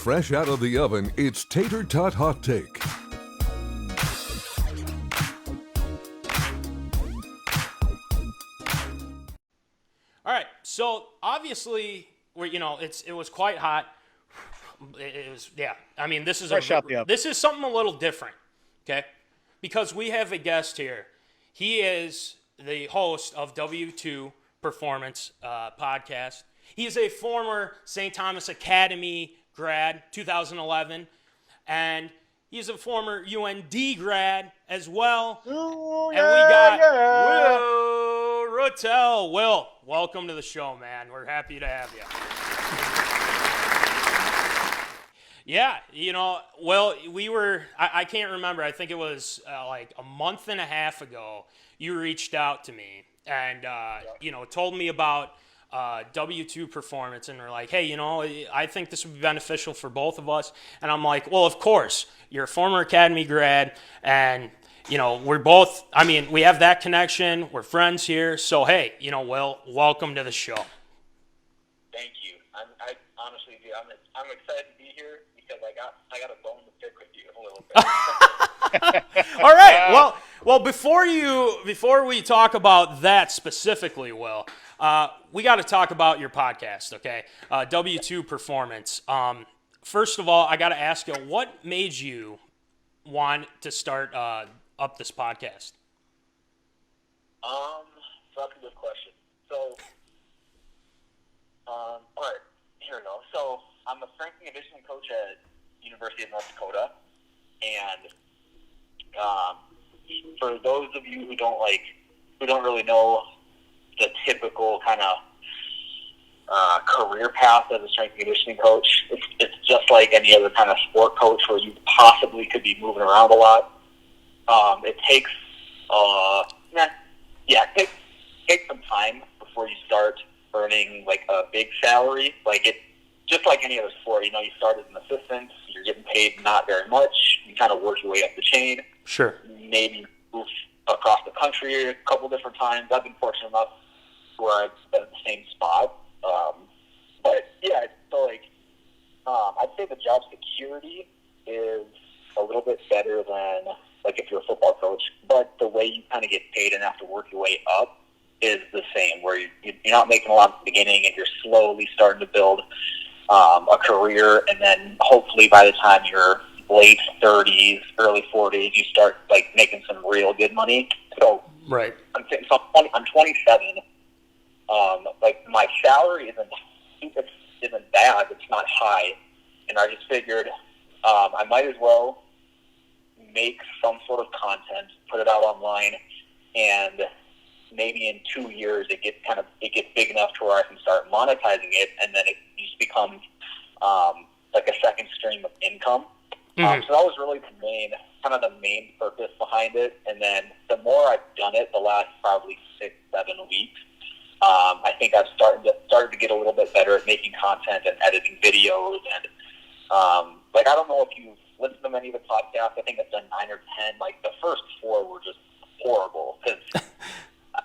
Fresh out of the oven, it's Tater Tot Hot Take. All right, so obviously, it was quite hot. It was, yeah. I mean, this is something a little different, okay? Because we have a guest here. He is the host of W2 Performance podcast. He is a former St. Thomas Academy grad, 2011, and he's a former UND grad as well. Ooh, and we got Will Ratelle. Will, welcome to the show, man. We're happy to have you. Yeah, I can't remember. I think it was like a month and a half ago, you reached out to me and, told me about W2 Performance, and were like, hey, I think this would be beneficial for both of us. And I'm like, well, of course, you're a former Academy grad, and, we're both, we have that connection. We're friends here. So, hey, Will, welcome to the show. Thank you. I honestly, dude, I'm excited to be here because I got a bone to pick with you a little bit. All right. Well, before we talk about that specifically, Will, we got to talk about your podcast, okay? W2 Performance. First of all, I got to ask you, what made you want to start up this podcast? So that's a good question. So, all right, here we go. So I'm a strength and conditioning coach at University of North Dakota, and for those of you who don't really know the typical kind of career path as a strength and conditioning coach, it's just like any other kind of sport coach where you possibly could be moving around a lot. It takes it takes some time before you start earning like a big salary. Just like any other sport, you start as an assistant, you're getting paid not very much, you kind of work your way up the chain. Sure. Maybe move across the country a couple different times. I've been fortunate enough where I've been in the same spot. I'd say the job security is a little bit better than if you're a football coach, but the way you kind of get paid and have to work your way up is the same, where you're not making a lot at the beginning and you're slowly starting to build a career, and then hopefully by the time you're late 30s, early 40s, you start making some real good money. So right. I'm 27. My salary isn't bad. It's not high, and I just figured I might as well make some sort of content, put it out online, and maybe in 2 years it gets big enough to where I can start monetizing it, and then it just becomes a second stream of income. Mm-hmm. So that was really the main purpose behind it. And then the more I've done it, the last probably 6-7 weeks, I think I've started to get a little bit better at making content and editing videos. And I don't know if you've listened to many of the podcasts. I think I've done 9 or 10. The first 4 were just horrible because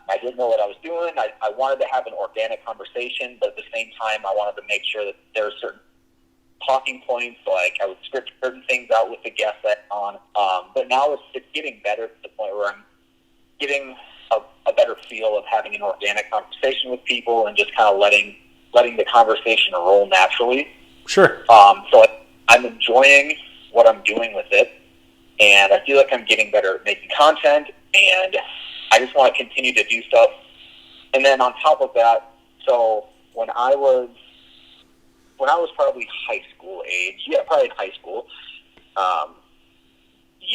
I didn't know what I was doing. I wanted to have an organic conversation, but at the same time, I wanted to make sure that there were certain talking points. I would script certain things out with the guests on. But now it's getting better to the point where I'm getting a better feel of having an organic conversation with people and just kind of letting the conversation roll naturally. Sure. So I'm enjoying what I'm doing with it, and I feel like I'm getting better at making content, and I just want to continue to do stuff. And then on top of that, so when I was probably high school age, probably in high school,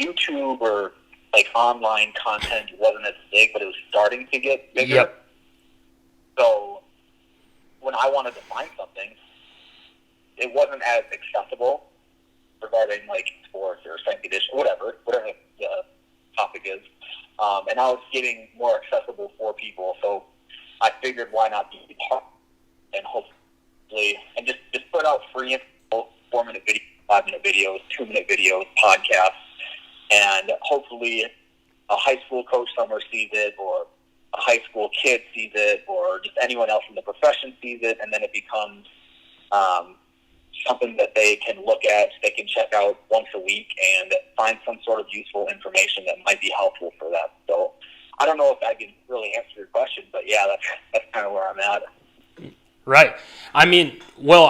YouTube or online content wasn't as big, but it was starting to get bigger. Yep. So when I wanted to find something, it wasn't as accessible regarding sports or strength conditioning, whatever the topic is. And now it's getting more accessible for people. So I figured why not be part and hopefully and just put out free info, 4-minute videos, 5-minute videos, 2-minute videos, podcasts, and hopefully a high school coach somewhere sees it, or a high school kid sees it, or just anyone else in the profession sees it, and then it becomes something that they can look at, they can check out once a week and find some sort of useful information that might be helpful for them. So I don't know if I can really answer your question, but yeah, that's kind of where I'm at. Right. I mean, Will,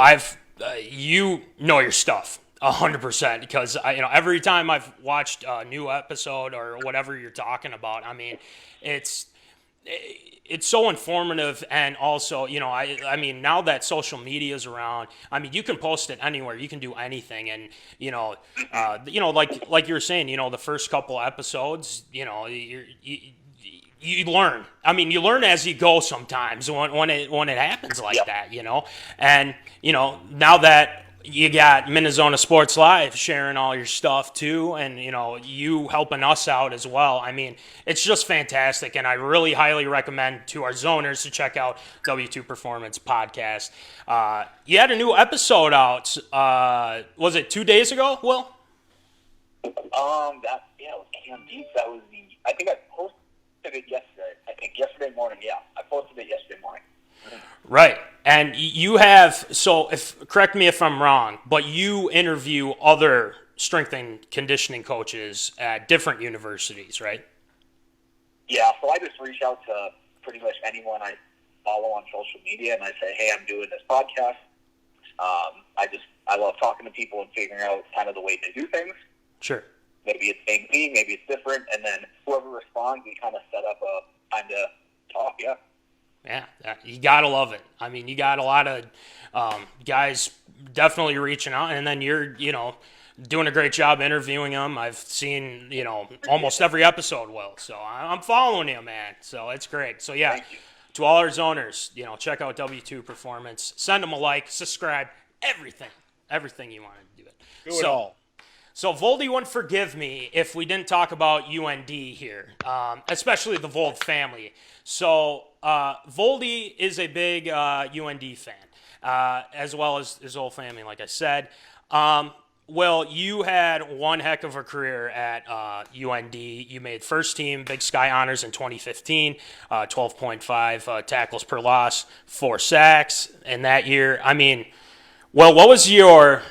you know your stuff 100% because every time I've watched a new episode or whatever you're talking about, I mean, it's so informative, and also, I mean, now that social media is around, I mean, you can post it anywhere, you can do anything, and like you were saying, the first couple episodes, you learn. I mean, you learn as you go sometimes when it happens like that, and now that you got Minnesota Sports Live sharing all your stuff too, and you helping us out as well. I mean, it's just fantastic, and I really highly recommend to our zoners to check out W2 Performance Podcast. You had a new episode out. Was it 2 days ago, Will? It was Cam Deep. I think I posted it yesterday. I think yesterday morning. Yeah, I posted it yesterday morning. Right. And you have, correct me if I'm wrong, but you interview other strength and conditioning coaches at different universities, right? Yeah, so I just reach out to pretty much anyone I follow on social media, and I say, hey, I'm doing this podcast. I love talking to people and figuring out kind of the way they do things. Sure. Maybe it's same thing, maybe it's different, and then whoever responds, we kind of set up a time to talk, yeah. Yeah, you got to love it. I mean, you got a lot of guys definitely reaching out, and then you're, doing a great job interviewing them. I've seen, almost every episode, Will. So I'm following you, man. So it's great. So, yeah, to all our zoners, check out W2 Performance. Send them a like, subscribe, everything you want to do it. Do it all. So Voldy wouldn't forgive me if we didn't talk about UND here, especially the Vold family. So Voldy is a big UND fan, as well as his whole family, like I said. Well, you had one heck of a career at UND. You made first team Big Sky honors in 2015, 12.5 tackles per loss, 4 sacks in that year. I mean, well, what was your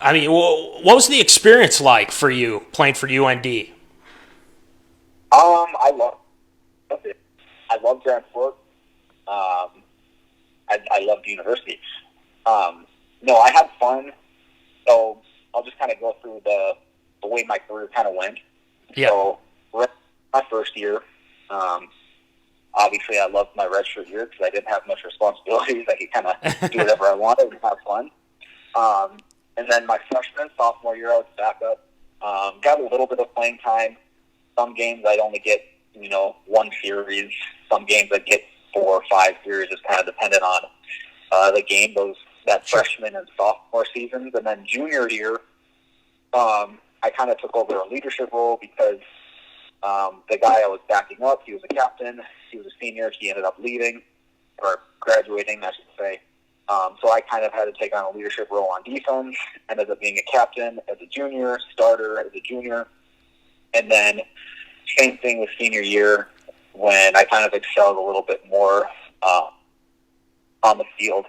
what was the experience like for you playing for UND? I loved it. I loved Grand Forks. I loved the university. No, I had fun. So I'll just kind of go through the way my career kind of went. Yeah. So my first year, obviously I loved my redshirt year because I didn't have much responsibilities. I could kind of do whatever I wanted and have fun. And then my freshman, sophomore year, I was back up. Got a little bit of playing time. Some games I'd only get, one series. Some games I'd get 4 or 5 series. Just kind of depended on the game, that freshman and sophomore seasons. And then junior year, I kind of took over a leadership role because the guy I was backing up, he was a captain. He was a senior. He ended up leaving, or graduating, I should say. So I kind of had to take on a leadership role on defense, ended up being a captain as a junior, starter as a junior. And then same thing with senior year when I kind of excelled a little bit more on the field.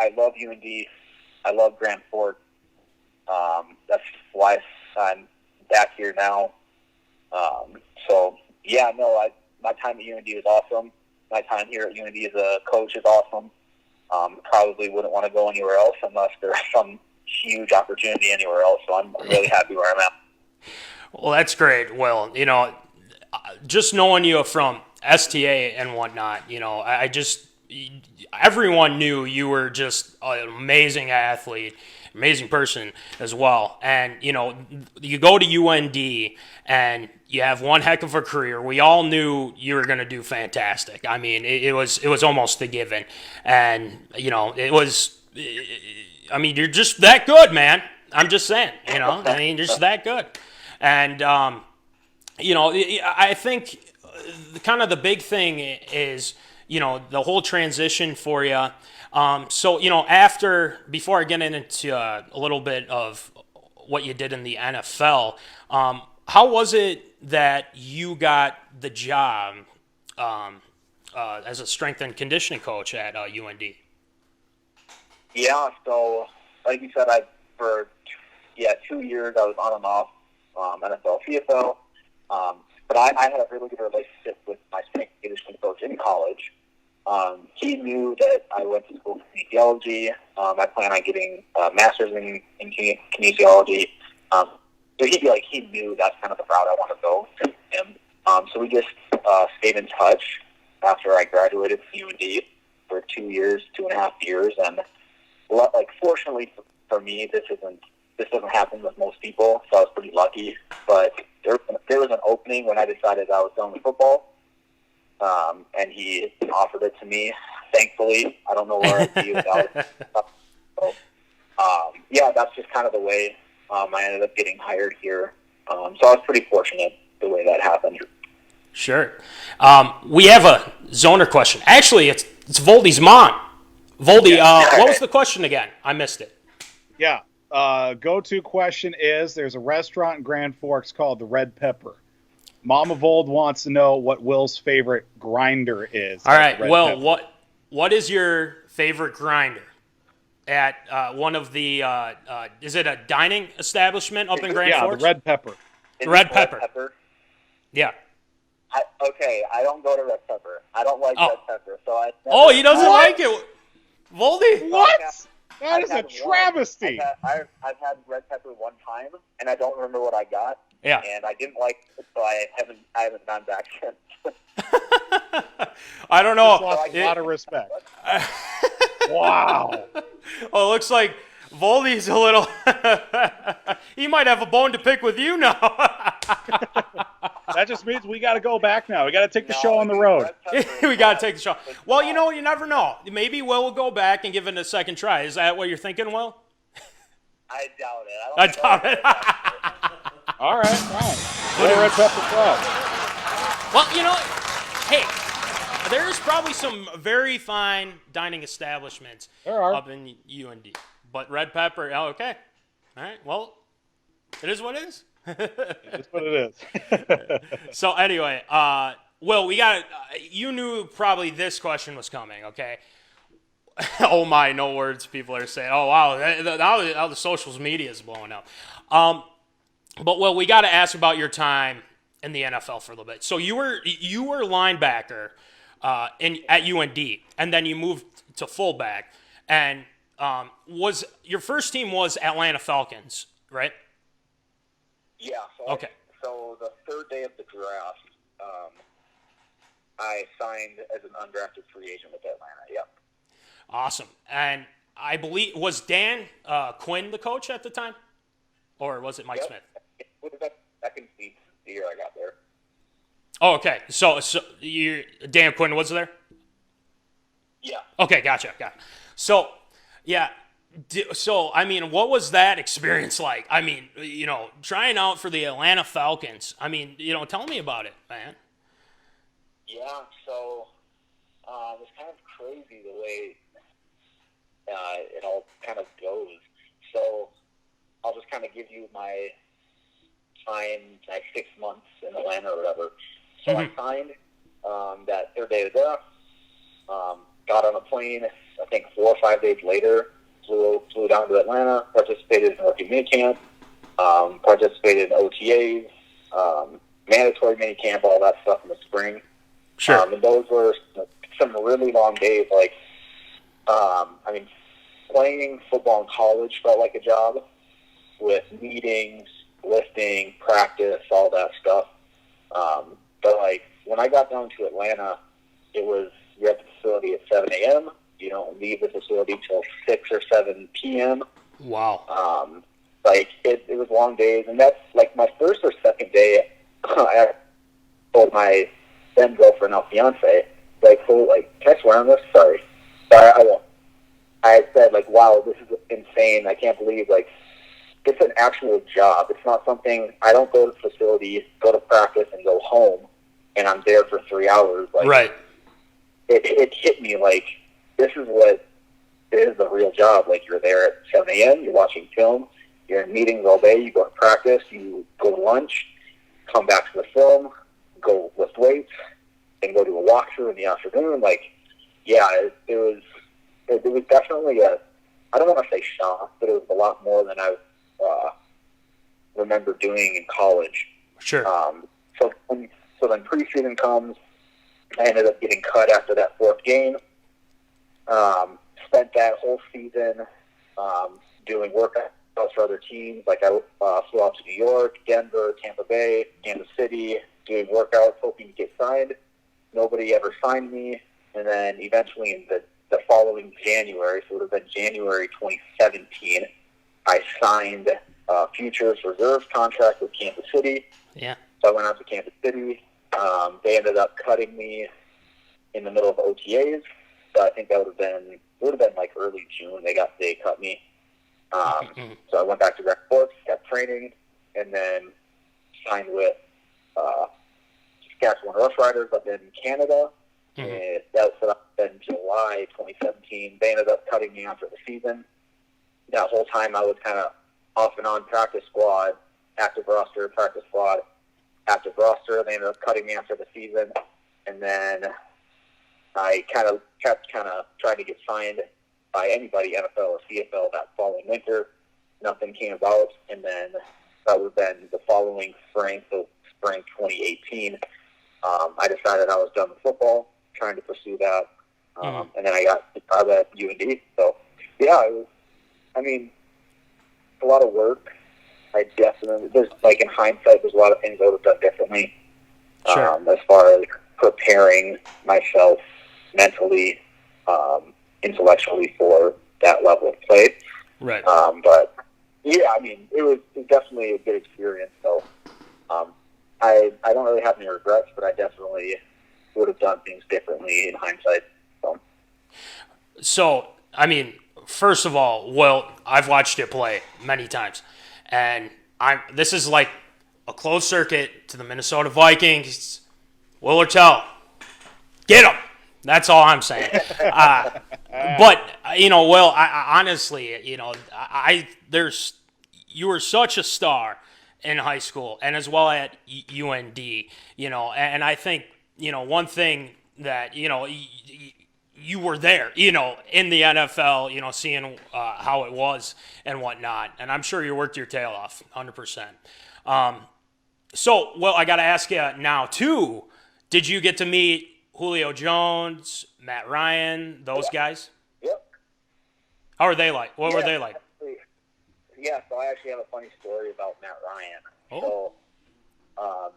I love UND. I love Grand Forks. That's why I'm back here now. My time at UND is awesome. My time here at UND as a coach is awesome. Probably wouldn't want to go anywhere else unless there's some huge opportunity anywhere else. So I'm really happy where I'm at. Well, that's great. Well, just knowing you from STA and whatnot, everyone knew you were just an amazing athlete, amazing person as well. And, you go to UND and you have one heck of a career. We all knew you were going to do fantastic. I mean, it was almost a given. And, you're just that good, man. I'm just saying, you're just that good. And, I think kind of the big thing is, the whole transition for you. Before I get into a little bit of what you did in the NFL, how was it that you got the job as a strength and conditioning coach at UND. Yeah, so like you said, for 2 years I was on and off NFL, CFL, but I had a really good relationship with my strength and conditioning coach in college. He knew that I went to school for kinesiology. I plan on getting a master's in kinesiology. So he knew that's kind of the route I want to go to him. So we just stayed in touch after I graduated from UND for 2.5 years, and fortunately for me, this doesn't happen with most people, so I was pretty lucky. But there was an opening when I decided I was done with football, and he offered it to me. Thankfully, I don't know where I'd be without it. So, that's just kind of the way I ended up getting hired here. So I was pretty fortunate the way that happened. Sure. We have a Zoner question. Actually, it's Voldy's mom. Voldy, what was the question again? I missed it. Yeah. Go-to question is, there's a restaurant in Grand Forks called the Red Pepper. Mama Vold wants to know what Will's favorite grinder is. All right. Well, what is your favorite grinder at one of the is it a dining establishment up in Grand Forks? Yeah, the Red Pepper. Red Pepper. Yeah. I don't go to Red Pepper. I don't like Red Pepper. He doesn't like it. Voldy? What? That is a travesty. I've had Red Pepper one time, and I don't remember what I got. Yeah. And I didn't like it, so I haven't gone back since. I don't know. Just lost a lot of respect. Wow. Oh, it looks like Voldy's a little... he might have a bone to pick with you now. That just means we got to go back now. We got to take the show on the road. We got to take the show. Well, you never know. Maybe Will will go back and give it a second try. Is that what you're thinking, Will? I doubt it. I doubt it. All right, fine. What a Red Pepper Club. Well, hey, there's probably some very fine dining establishments up in UND. But Red Pepper, okay. All right, well, it is what it is. That's what it is. So anyway, Will, you knew probably this question was coming, okay? Oh my, no words. People are saying, oh wow, now the social media is blowing up. But Will, we got to ask about your time in the NFL for a little bit. So you were linebacker at UND, and then you moved to fullback, and was your first team was Atlanta Falcons, right? Yeah. So the third day of the draft, I signed as an undrafted free agent with Atlanta. Yep. Awesome. And I believe, was Dan Quinn the coach at the time? Or was it Mike Smith? I can see the year I got there. Oh, okay. So Dan Quinn was there? Yeah. Okay, gotcha. So, yeah. So, I mean, what was that experience like? I mean, trying out for the Atlanta Falcons. I mean, tell me about it, man. Yeah, so it was kind of crazy the way it all kind of goes. So I'll just kind of give you my time, like 6 months in Atlanta or whatever. So I signed that third day of the draft, got on a plane, I think 4 or 5 days later, flew down to Atlanta, participated in rookie minicamp, participated in OTAs, mandatory minicamp, all that stuff in the spring. Sure. And those were some really long days. Playing football in college felt like a job with meetings, lifting, practice, all that stuff. But when I got down to Atlanta, it was you're at the facility at 7 a.m. You don't leave the facility till 6 or 7 p.m. Wow. It was long days, and that's my first or second day. I told my then girlfriend, now fiance, can I swear on this? Sorry, I won't. I said, wow, this is insane. I can't believe, it's an actual job. It's not something, I don't go to the facility, go to practice, and go home, and I'm there for 3 hours. Right. It hit me, this is what is the real job. You're there at 7 a.m., you're watching film, you're in meetings all day, you go to practice, you go to lunch, come back to the film, go lift weights, and go to a walkthrough in the afternoon. Like, yeah, it was definitely I don't want to say shock, but it was a lot more than I remember doing in college. Sure. So then preseason comes. I ended up getting cut after that fourth game. Spent that whole season doing workouts for other teams. Like I flew out to New York, Denver, Tampa Bay, Kansas City, doing workouts, hoping to get signed. Nobody ever signed me. And then eventually in the following January, so it would have been January 2017, I signed a Futures Reserves contract with Kansas City. Yeah. So I went out to Kansas City. They ended up cutting me in the middle of OTAs. So I think that would have been like early June. They cut me. So I went back to Grad, kept training, and then signed with Saskatchewan Rough Riders up in Canada. And that was in July 2017. They ended up cutting me after the season. That whole time I was kind of off and on practice squad, active roster, practice squad, active roster. They ended up cutting me after the season. And then I kept trying to get signed by anybody, NFL or CFL, that following winter. Nothing came about. And then that would have been the following spring, so spring 2018. I decided I was done with football, trying to pursue that. And then I got the job at UND. So, yeah, it was, a lot of work. In hindsight, there's a lot of things I would have done differently. Sure. As far as preparing myself mentally, intellectually for that level of play. Right. But, yeah, it was definitely a good experience. So, I don't really have any regrets, but I definitely would have done things differently in hindsight. So, first of all, well, I've watched it play many times, and this is like a closed circuit to the Minnesota Vikings. Will Ratelle, get him. That's all I'm saying. But Will, I honestly, you were such a star in high school and as well at UND, and I think, one thing that, you were there, in the NFL, seeing how it was and whatnot. And I'm sure you worked your tail off, 100%. So, well, I got to ask you now, too, did you get to meet Julio Jones, Matt Ryan, those guys? Yep. How are they like? What were they like? Yeah, so I actually have a funny story about Matt Ryan. Oh. So,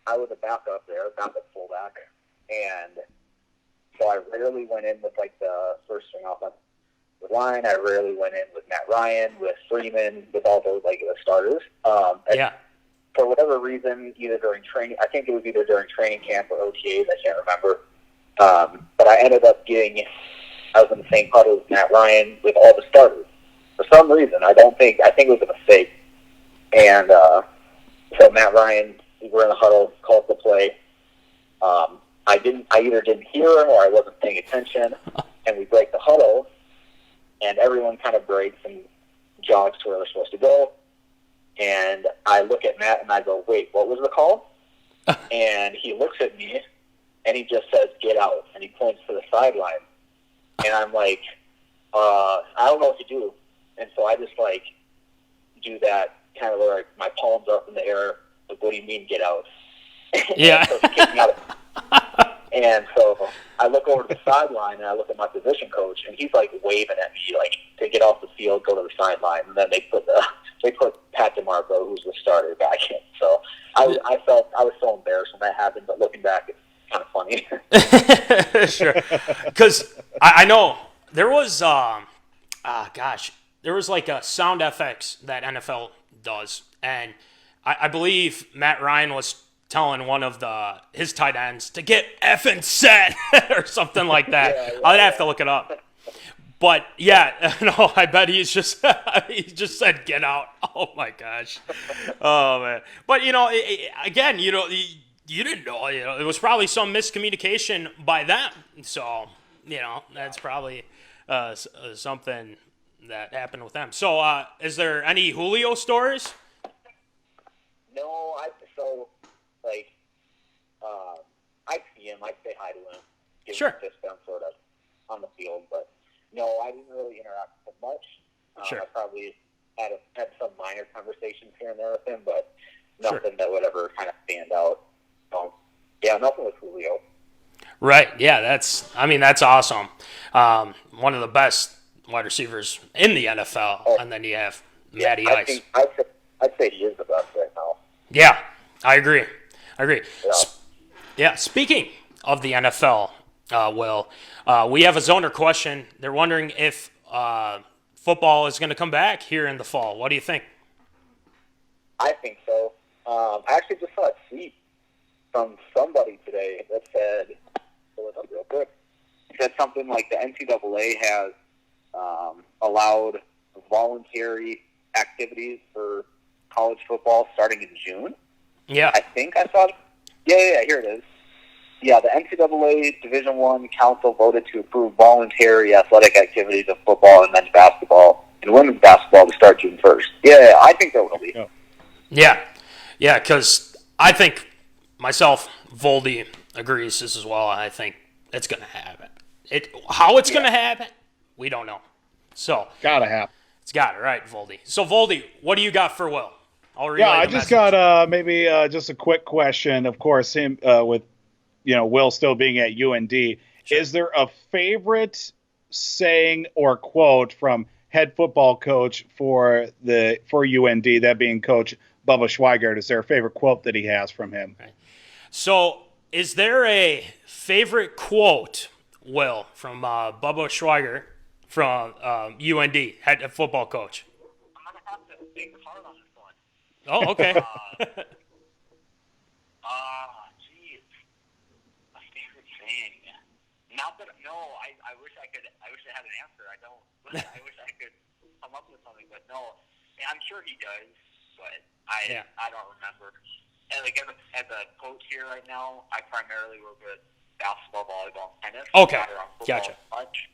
I was a backup fullback, and so I rarely went in with the first string offensive line. I rarely went in with Matt Ryan, with Freeman, with all those the starters. For whatever reason, either during training, I think it was either during training camp or OTAs, I can't remember. But I ended up I was in the same huddle with Matt Ryan with all the starters. For some reason, I think it was a mistake. And so Matt Ryan, we're in the huddle, calls the play. I either didn't hear him or I wasn't paying attention, and we break the huddle, and everyone kind of breaks and jogs to where they're supposed to go. And I look at Matt and I go, "Wait, what was the call?" And he looks at me and he just says, "Get out," and he points to the sideline. And I'm like, I don't know what to do. And so I just do that kind of where my palms are up in the air. Like, what do you mean, get out? Yeah. So he kicked me out. And so I look over to the sideline and I look at my position coach, and he's waving at me to get off the field, go to the sideline, and then they put Pat DeMarco, who's the starter, back in. So I felt I was so embarrassed when that happened, but looking back, it's kind of funny. Sure, because I know there was there was a sound FX that NFL does, and I believe Matt Ryan was telling one of his tight ends to get effing set or something like that. Yeah. I'd have to look it up. But yeah, no, I bet he just said get out. Oh my gosh. Oh man. But again, you didn't know, it was probably some miscommunication by them. So, that's probably something that happened with them. So, is there any Julio stories? No, him. I'd say hi to him. Give Sure. him a fist bump sort of on the field. But, no, I didn't really interact with him much. Sure. I probably had some minor conversations here and there with him, but nothing that would ever kind of stand out. So, yeah, nothing with Julio. Right. Yeah, that's awesome. One of the best wide receivers in the NFL, and then you have Mattie Ice. I'd say he is the best right now. Yeah, I agree. Yeah. Speaking of the NFL, Will, we have a Zoner question. They're wondering if football is going to come back here in the fall. What do you think? I think so. I actually just saw a tweet from somebody today that said, pull it up real quick. It said something like the NCAA has allowed voluntary activities for college football starting in June. Yeah. I think I saw it. Yeah, here it is. Yeah, the NCAA Division I Council voted to approve voluntary athletic activities of football and men's basketball and women's basketball to start June 1st. Yeah, I think there will be. Yeah, because I think myself, Voldy agrees this as well. I think it's going to happen. How it's going to happen, we don't know. So Gotta happen. It's got it, right, Voldy. So, Voldy, what do you got for Will? I just got maybe just a quick question. Of course, him with Will still being at UND. Sure. Is there a favorite saying or quote from head football coach for UND, that being Coach Bubba Schweigert? Is there a favorite quote that he has from him? Right. So, is there a favorite quote, Will, from Bubba Schweigert from UND, head football coach? I'm going to have to think hard on this one. Oh, okay. Geez. My favorite saying. Not that, no, I wish I had an answer. I don't. I wish I could come up with something, but no. I'm sure he does, but I don't remember. And like as a coach here right now, I primarily work with basketball, volleyball, and tennis. Okay, not around football gotcha. Much,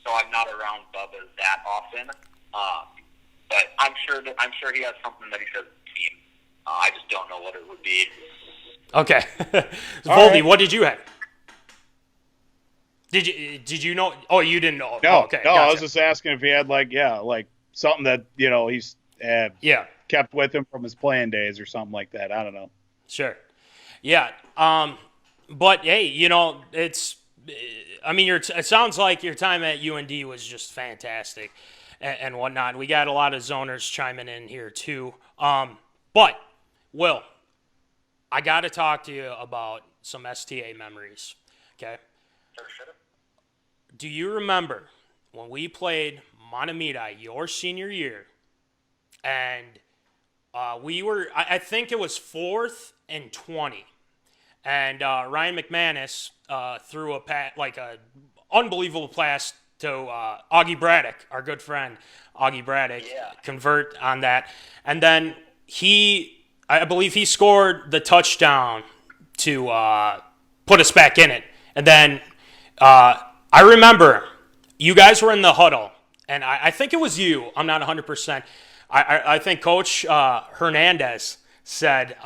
so I'm not around Bubba that often. But I'm sure he has something that he says to the team. I just don't know what it would be. Okay, Voldy, what did you have? Did you know? Oh, you didn't know. No, okay, no. gotcha. I was just asking if he had like something that he's kept with him from his playing days or something like that. I don't know. Sure. Yeah. But hey, it's. I mean, it sounds like your time at UND was just fantastic, and whatnot. We got a lot of zoners chiming in here too. But Will, I got to talk to you about some STA memories. Okay. Sure. Do you remember when we played Montemita your senior year, and we were, I think it was 4th and 20, and Ryan McManus threw a unbelievable pass to Augie Braddock, our good friend Augie Braddock, convert on that, and then I believe he scored the touchdown to put us back in it, and then I remember you guys were in the huddle, and I think it was you. I'm not 100%. I think Coach Hernandez said,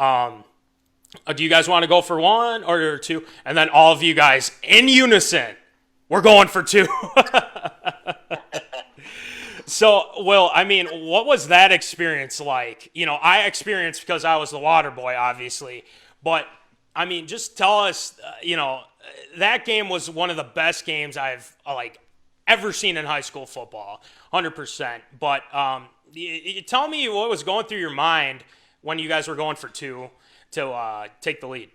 do you guys want to go for 1 or 2? And then all of you guys in unison, we're going for 2. So, Will, I mean, what was that experience like? I experienced because I was the water boy, obviously. But, I mean, just tell us, that game was one of the best games I've, ever seen in high school football, 100%. But you tell me what was going through your mind when you guys were going for 2 to take the lead.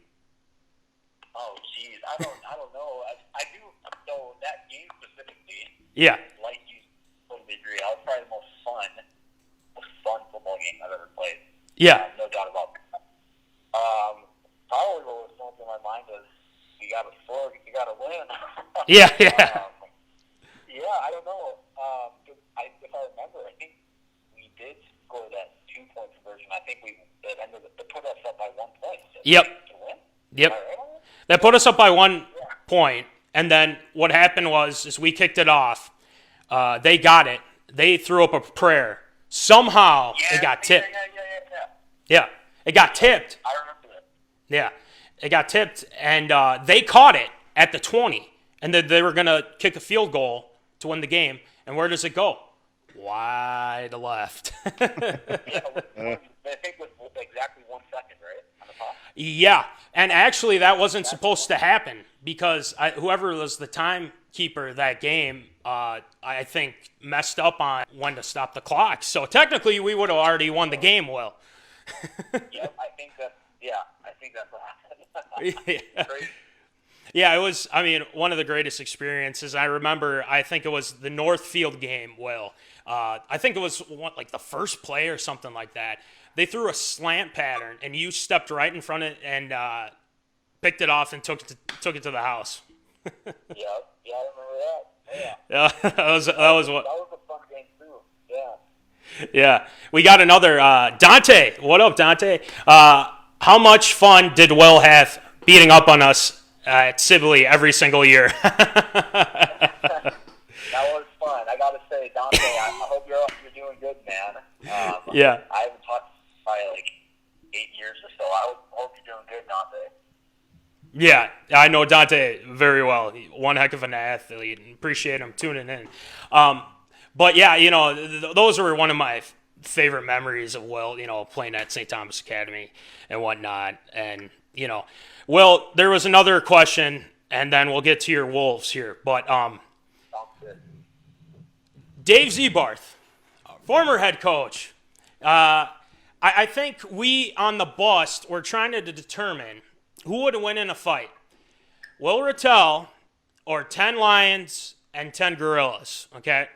Oh, geez, I don't know. I do know that game specifically. Yeah. Like you totally agree. That was probably the most fun football game I've ever played. Yeah. No doubt about that. Probably what was going through my mind was you got to score, you got to win. Yeah. I don't know. If I remember, I think we did score that 2-point conversion. I think it put us up by 1 point. Yep. To win. Yep. Right? That put us up by 1 point, and then what happened was we kicked it off. They got it. They threw up a prayer. Somehow it got tipped. Yeah. It got tipped. I remember that. Yeah. It got tipped, and they caught it at the 20, and they were going to kick a field goal to win the game. And where does it go? Wide left. I think it was exactly 1 second, right? On the top. Yeah, and actually that wasn't supposed to happen because whoever was the timekeeper that game, I think, messed up on when to stop the clock. So technically we would have already won the game, Will. Yep, I think that's what happened. Yeah. Yeah, it was, one of the greatest experiences. I remember, I think it was the Northfield game, Will. I think it was the first play or something like that. They threw a slant pattern, and you stepped right in front of it and picked it off and took it to the house. Yeah, I remember that. Yeah, that was what. That was a fun game too. Yeah. Yeah, we got another Dante. What up, Dante? How much fun did Will have beating up on us at Sibley every single year? That was fun. I gotta say, Dante, I hope you're doing good, man. Yeah. I haven't talked probably 8 years or so. I hope you're doing good, Dante. Yeah, I know Dante very well. One heck of an athlete. Appreciate him tuning in. But yeah, those were one of my favorite memories of Will, playing at St. Thomas Academy and whatnot. And, Will, there was another question, and then we'll get to your Wolves here. But Dave Zebarth, former head coach, I think we on the bus were trying to determine who would win in a fight, Will Ratelle or 10 Lions and 10 Gorillas, okay?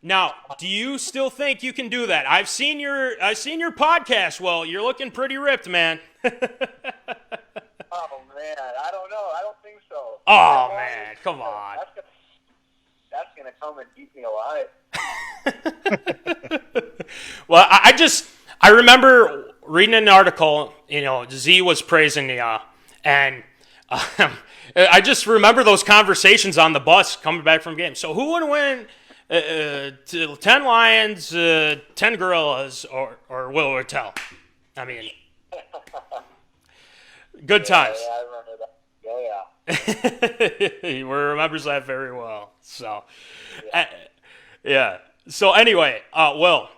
Now, do you still think you can do that? I've seen your podcast, Will. You're looking pretty ripped, man. Oh, man. I don't know. I don't think so. Oh, man. Come on. That's going to come and eat me alive. Well, I remember reading an article, Z was praising you, and I just remember those conversations on the bus coming back from games. So who would win 10 Lions, 10 Gorillas, or Will Ratelle? Good times. Yeah, I remember that. Oh, yeah. He remembers that very well. So, yeah. So anyway, Will,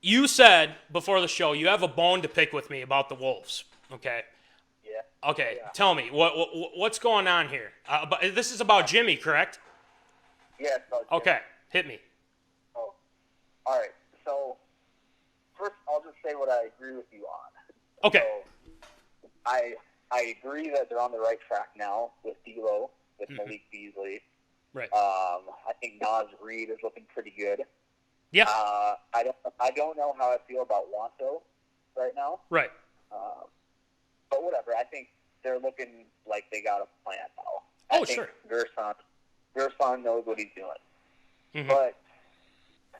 you said before the show you have a bone to pick with me about the Wolves. Okay. Yeah. Okay. Yeah. Tell me what's going on here. But this is about Jimmy, correct? Yeah. Okay. Hit me. Oh. All right. So first, I'll just say what I agree with you on. Okay. So, I agree that they're on the right track now with D'Lo, with Malik Beasley. Right. I think Nas Reed is looking pretty good. Yeah. I don't know how I feel about Wanto right now. Right. But whatever. I think they're looking like they got a plan now. I think sure. Gerson knows what he's doing. Mm-hmm. But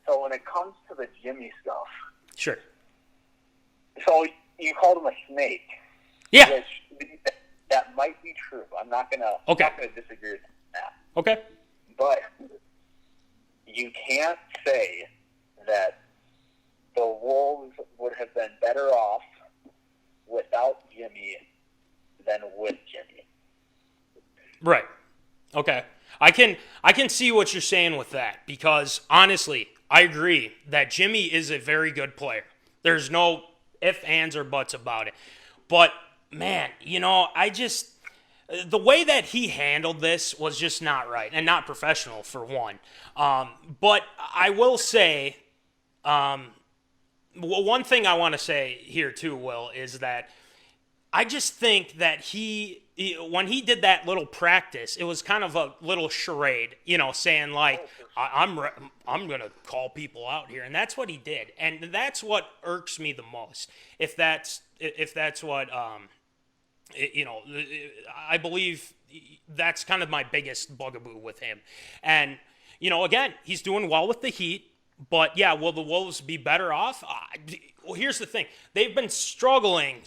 so when it comes to the Jimmy stuff, Sure. so you called him a snake. Yeah. Which, that might be true. I'm not gonna disagree with that. Okay. But you can't say that the Wolves would have been better off without Jimmy than with Jimmy. Right. Okay. I can see what you're saying with that because honestly, I agree that Jimmy is a very good player. There's no ifs, ands, or buts about it. But man, the way that he handled this was just not right and not professional for one. But I will say, one thing I want to say here too, Will, is that I just think that when he did that little practice, it was kind of a little charade, saying like, I'm going to call people out here. And that's what he did. And that's what irks me the most. If that's what, I believe that's kind of my biggest bugaboo with him. And, again, he's doing well with the Heat. But, yeah, will the Wolves be better off? Well, here's the thing. They've been struggling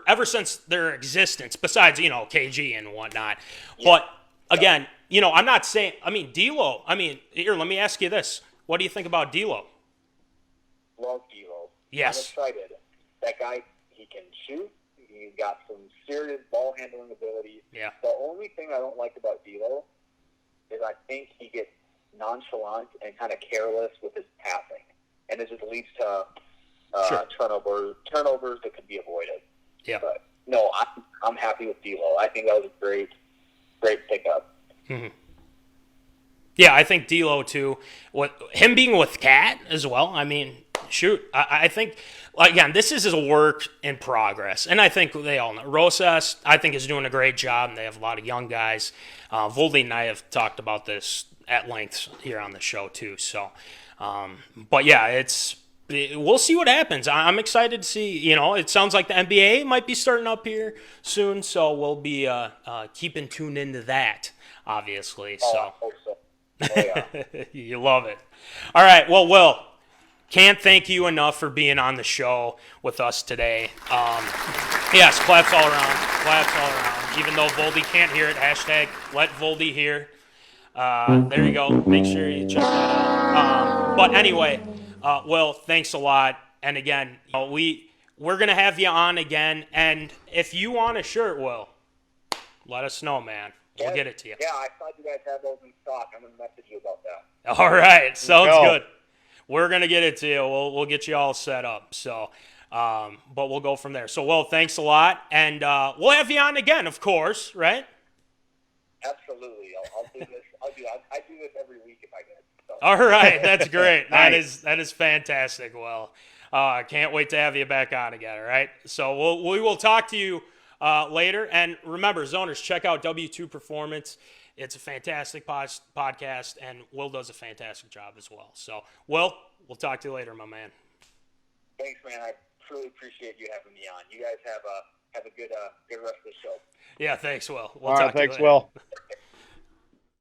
ever since their existence, besides, KG and whatnot. Yeah. But, again, I'm not saying – D'Lo – here, let me ask you this. What do you think about D'Lo? Love D'Lo. Yes. I'm excited. That guy, he can shoot. He's got some serious ball handling ability. Yeah. The only thing I don't like about D'Lo is I think he gets nonchalant and kind of careless with his passing, and it just leads to turnovers that could be avoided. Yeah. But no, I'm happy with D'Lo. I think that was a great pickup. Mm-hmm. Yeah, I think D'Lo too. Him being with Cat as well. I mean, shoot, I think again this is a work in progress, and I think they all know. Rosas, I think, is doing a great job, and they have a lot of young guys. Voldy and I have talked about this at length here on the show too. So, but yeah, we'll see what happens. I'm excited to see. You know, it sounds like the NBA might be starting up here soon, so we'll be keeping tuned into that, obviously. Oh, so. I hope so. Oh, yeah. You love it. All right. Well, Will, can't thank you enough for being on the show with us today. Yes, claps all around. Claps all around. Even though Voldy can't hear it, hashtag let Voldy hear. There you go. Make sure you check that out. But anyway, Will, thanks a lot. And again, we're going to have you on again. And if you want a shirt, Will, let us know, man. We'll get it to you. Yeah, I thought you guys had those in stock. I'm going to message you about that. All right. Sounds good. We're going to get it to you. We'll get you all set up. So, but we'll go from there. So, Will, thanks a lot. And we'll have you on again, of course, right? Absolutely. I'll do this. I do this every week if I get it. So. All right. That's great. Nice. That is fantastic, Will. I can't wait to have you back on again, all right? So, we will talk to you later. And remember, Zoners, check out W2 Performance. It's a fantastic podcast, and Will does a fantastic job as well. So, Will, we'll talk to you later, my man. Thanks, man. I truly appreciate you having me on. You guys have a good rest of the show. Yeah, thanks, Will. All right, thanks, Will.